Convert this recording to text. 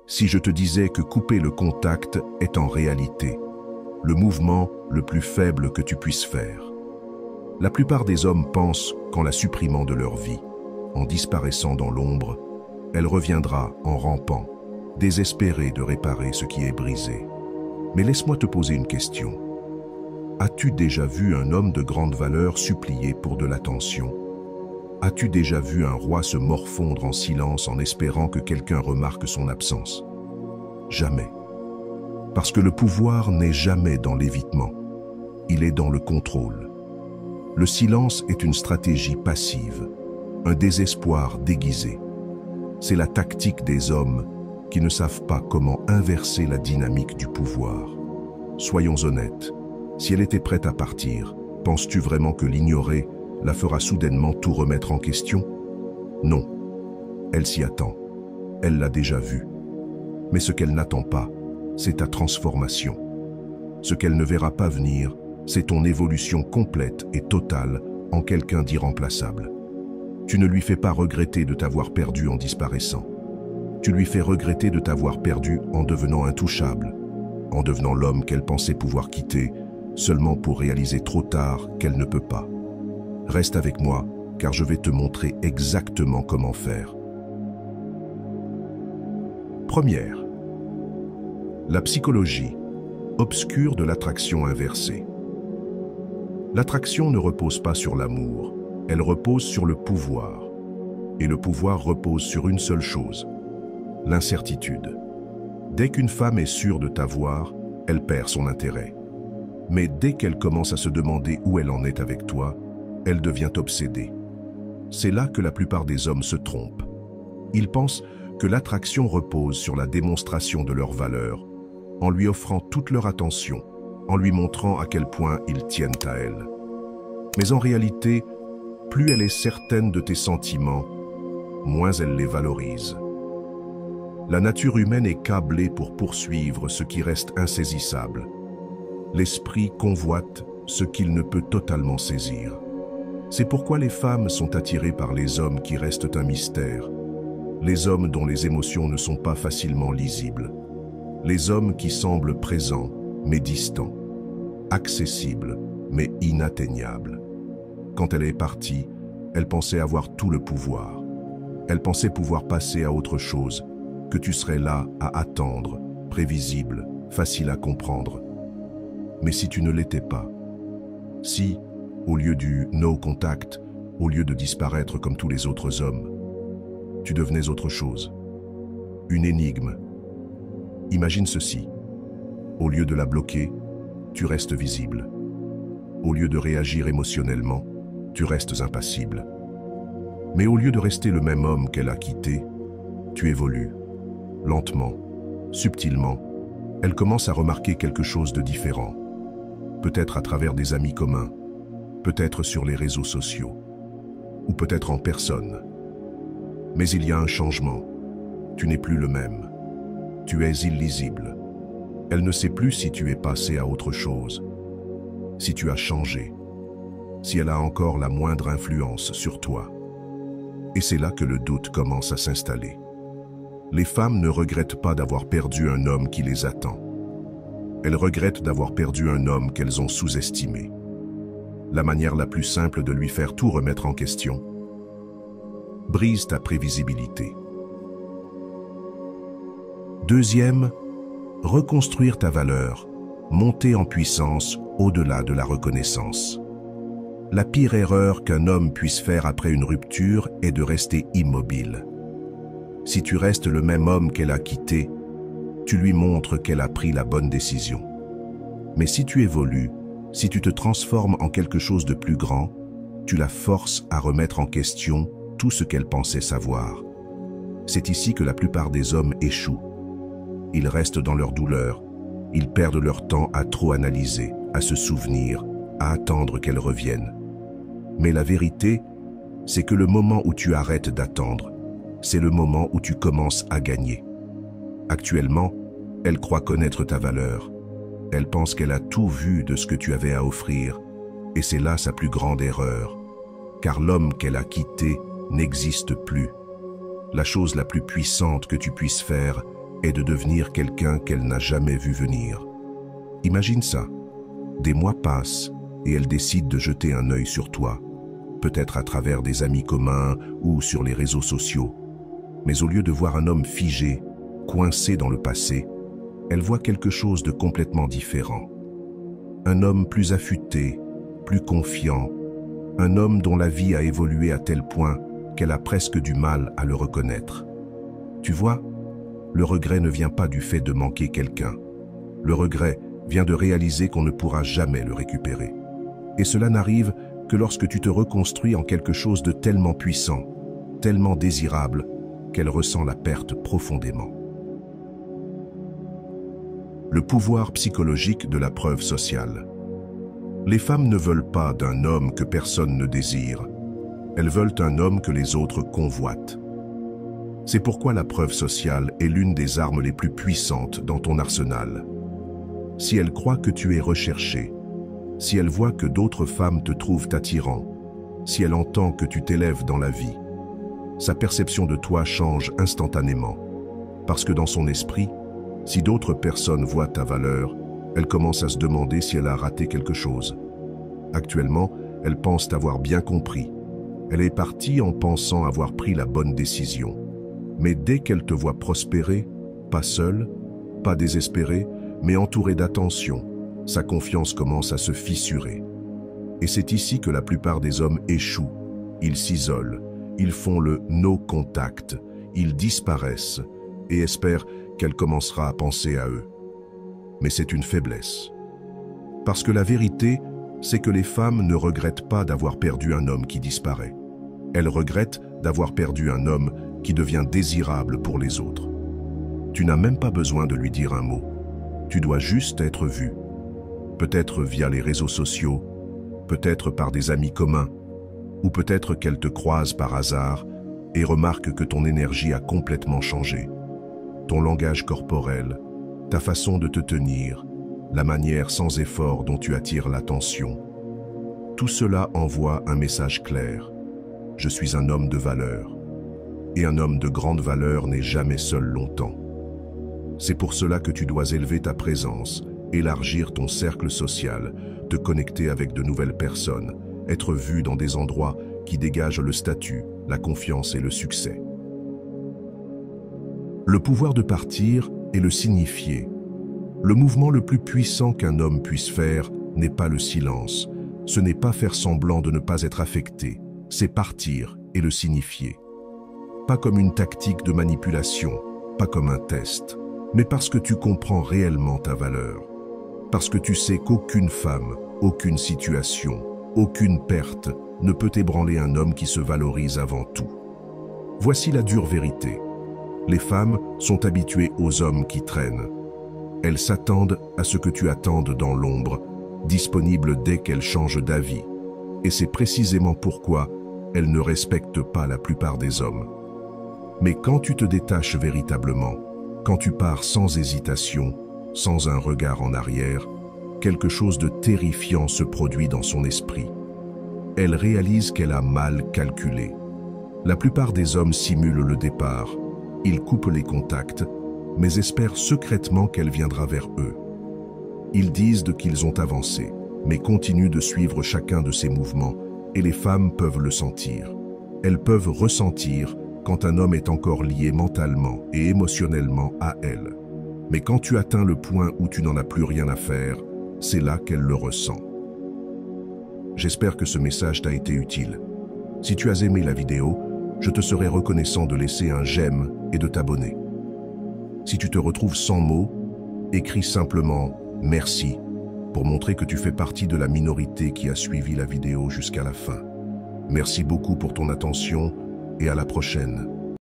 si je te disais que couper le contact est en réalité le mouvement le plus faible que tu puisses faire? La plupart des hommes pensent qu'en la supprimant de leur vie, en disparaissant dans l'ombre, elle reviendra en rampant, désespérée de réparer ce qui est brisé. Mais laisse-moi te poser une question. As-tu déjà vu un homme de grande valeur supplier pour de l'attention? As-tu déjà vu un roi se morfondre en silence en espérant que quelqu'un remarque son absence? Jamais. Parce que le pouvoir n'est jamais dans l'évitement. Il est dans le contrôle. Le silence est une stratégie passive, un désespoir déguisé. C'est la tactique des hommes qui ne savent pas comment inverser la dynamique du pouvoir. Soyons honnêtes, si elle était prête à partir, penses-tu vraiment que l'ignorer la fera soudainement tout remettre en question? Non, elle s'y attend, elle l'a déjà vu. Mais ce qu'elle n'attend pas, c'est ta transformation. Ce qu'elle ne verra pas venir, c'est ton évolution complète et totale en quelqu'un d'irremplaçable. Tu ne lui fais pas regretter de t'avoir perdu en disparaissant. Tu lui fais regretter de t'avoir perdu en devenant intouchable, en devenant l'homme qu'elle pensait pouvoir quitter, seulement pour réaliser trop tard qu'elle ne peut pas. Reste avec moi, car je vais te montrer exactement comment faire. Première, la psychologie obscure de l'attraction inversée. L'attraction ne repose pas sur l'amour, elle repose sur le pouvoir. Et le pouvoir repose sur une seule chose, l'incertitude. Dès qu'une femme est sûre de t'avoir, elle perd son intérêt. Mais dès qu'elle commence à se demander où elle en est avec toi, elle devient obsédée. C'est là que la plupart des hommes se trompent. Ils pensent que l'attraction repose sur la démonstration de leur valeur, en lui offrant toute leur attention, en lui montrant à quel point ils tiennent à elle. Mais en réalité, plus elle est certaine de tes sentiments, moins elle les valorise. La nature humaine est câblée pour poursuivre ce qui reste insaisissable. L'esprit convoite ce qu'il ne peut totalement saisir. C'est pourquoi les femmes sont attirées par les hommes qui restent un mystère, les hommes dont les émotions ne sont pas facilement lisibles, les hommes qui semblent présents mais distants, accessibles mais inatteignables. Quand elle est partie, elle pensait avoir tout le pouvoir. Elle pensait pouvoir passer à autre chose, que tu serais là à attendre, prévisible, facile à comprendre. Mais si tu ne l'étais pas, si, au lieu du no contact, au lieu de disparaître comme tous les autres hommes, tu devenais autre chose, une énigme. Imagine ceci, au lieu de la bloquer, tu restes visible. Au lieu de réagir émotionnellement, tu restes impassible. Mais au lieu de rester le même homme qu'elle a quitté, tu évolues. Lentement, subtilement, elle commence à remarquer quelque chose de différent. Peut-être à travers des amis communs, peut-être sur les réseaux sociaux, ou peut-être en personne. Mais il y a un changement. Tu n'es plus le même. Tu es illisible. Elle ne sait plus si tu es passé à autre chose, si tu as changé, si elle a encore la moindre influence sur toi. Et c'est là que le doute commence à s'installer. Les femmes ne regrettent pas d'avoir perdu un homme qui les attend. Elles regrettent d'avoir perdu un homme qu'elles ont sous-estimé. La manière la plus simple de lui faire tout remettre en question: brise ta prévisibilité. Deuxième, reconstruire ta valeur, monter en puissance au-delà de la reconnaissance. La pire erreur qu'un homme puisse faire après une rupture est de rester immobile. Si tu restes le même homme qu'elle a quitté, tu lui montres qu'elle a pris la bonne décision. Mais si tu évolues, si tu te transformes en quelque chose de plus grand, tu la forces à remettre en question tout ce qu'elle pensait savoir. C'est ici que la plupart des hommes échouent. Ils restent dans leur douleur, ils perdent leur temps à trop analyser, à se souvenir, à attendre qu'elle revienne. Mais la vérité, c'est que le moment où tu arrêtes d'attendre, c'est le moment où tu commences à gagner. Actuellement, elle croit connaître ta valeur. Elle pense qu'elle a tout vu de ce que tu avais à offrir, et c'est là sa plus grande erreur, car l'homme qu'elle a quitté n'existe plus. La chose la plus puissante que tu puisses faire est de devenir quelqu'un qu'elle n'a jamais vu venir. Imagine ça. Des mois passent et elle décide de jeter un œil sur toi, peut-être à travers des amis communs ou sur les réseaux sociaux. Mais au lieu de voir un homme figé, coincé dans le passé, elle voit quelque chose de complètement différent. Un homme plus affûté, plus confiant, un homme dont la vie a évolué à tel point qu'elle a presque du mal à le reconnaître. Tu vois, le regret ne vient pas du fait de manquer quelqu'un. Le regret vient de réaliser qu'on ne pourra jamais le récupérer. Et cela n'arrive que lorsque tu te reconstruis en quelque chose de tellement puissant, tellement désirable, qu'elle ressent la perte profondément. Le pouvoir psychologique de la preuve sociale. Les femmes ne veulent pas d'un homme que personne ne désire. Elles veulent un homme que les autres convoitent. C'est pourquoi la preuve sociale est l'une des armes les plus puissantes dans ton arsenal. Si elle croit que tu es recherché, si elle voit que d'autres femmes te trouvent attirant, si elle entend que tu t'élèves dans la vie, sa perception de toi change instantanément. Parce que dans son esprit, si d'autres personnes voient ta valeur, elle commence à se demander si elle a raté quelque chose. Actuellement, elle pense t'avoir bien compris. Elle est partie en pensant avoir pris la bonne décision. Mais dès qu'elle te voit prospérer, pas seule, pas désespérée, mais entourée d'attention, sa confiance commence à se fissurer. Et c'est ici que la plupart des hommes échouent. Ils s'isolent, ils font le « no contact », ils disparaissent et espèrent qu'elle commencera à penser à eux. Mais c'est une faiblesse. Parce que la vérité, c'est que les femmes ne regrettent pas d'avoir perdu un homme qui disparaît. Elles regrettent d'avoir perdu un homme qui devient désirable pour les autres. Tu n'as même pas besoin de lui dire un mot. Tu dois juste être vu. Peut-être via les réseaux sociaux, peut-être par des amis communs, ou peut-être qu'elle te croise par hasard et remarque que ton énergie a complètement changé. Ton langage corporel, ta façon de te tenir, la manière sans effort dont tu attires l'attention. Tout cela envoie un message clair. Je suis un homme de valeur. Et un homme de grande valeur n'est jamais seul longtemps. C'est pour cela que tu dois élever ta présence, élargir ton cercle social, te connecter avec de nouvelles personnes, être vu dans des endroits qui dégagent le statut, la confiance et le succès. Le pouvoir de partir est le signifier. Le mouvement le plus puissant qu'un homme puisse faire n'est pas le silence. Ce n'est pas faire semblant de ne pas être affecté. C'est partir et le signifier. Pas comme une tactique de manipulation, pas comme un test, mais parce que tu comprends réellement ta valeur. Parce que tu sais qu'aucune femme, aucune situation, aucune perte ne peut ébranler un homme qui se valorise avant tout. Voici la dure vérité. Les femmes sont habituées aux hommes qui traînent. Elles s'attendent à ce que tu attendes dans l'ombre, disponible dès qu'elles changent d'avis. Et c'est précisément pourquoi elles ne respectent pas la plupart des hommes. Mais quand tu te détaches véritablement, quand tu pars sans hésitation, sans un regard en arrière, quelque chose de terrifiant se produit dans son esprit. Elle réalise qu'elle a mal calculé. La plupart des hommes simulent le départ. Ils coupent les contacts, mais espèrent secrètement qu'elle viendra vers eux. Ils disent qu'ils ont avancé, mais continuent de suivre chacun de ses mouvements, et les femmes peuvent le sentir. Elles peuvent ressentir quand un homme est encore lié mentalement et émotionnellement à elle. Mais quand tu atteins le point où tu n'en as plus rien à faire, c'est là qu'elle le ressent. J'espère que ce message t'a été utile. Si tu as aimé la vidéo, je te serai reconnaissant de laisser un j'aime et de t'abonner. Si tu te retrouves sans mots, écris simplement « Merci » pour montrer que tu fais partie de la minorité qui a suivi la vidéo jusqu'à la fin. Merci beaucoup pour ton attention et à la prochaine.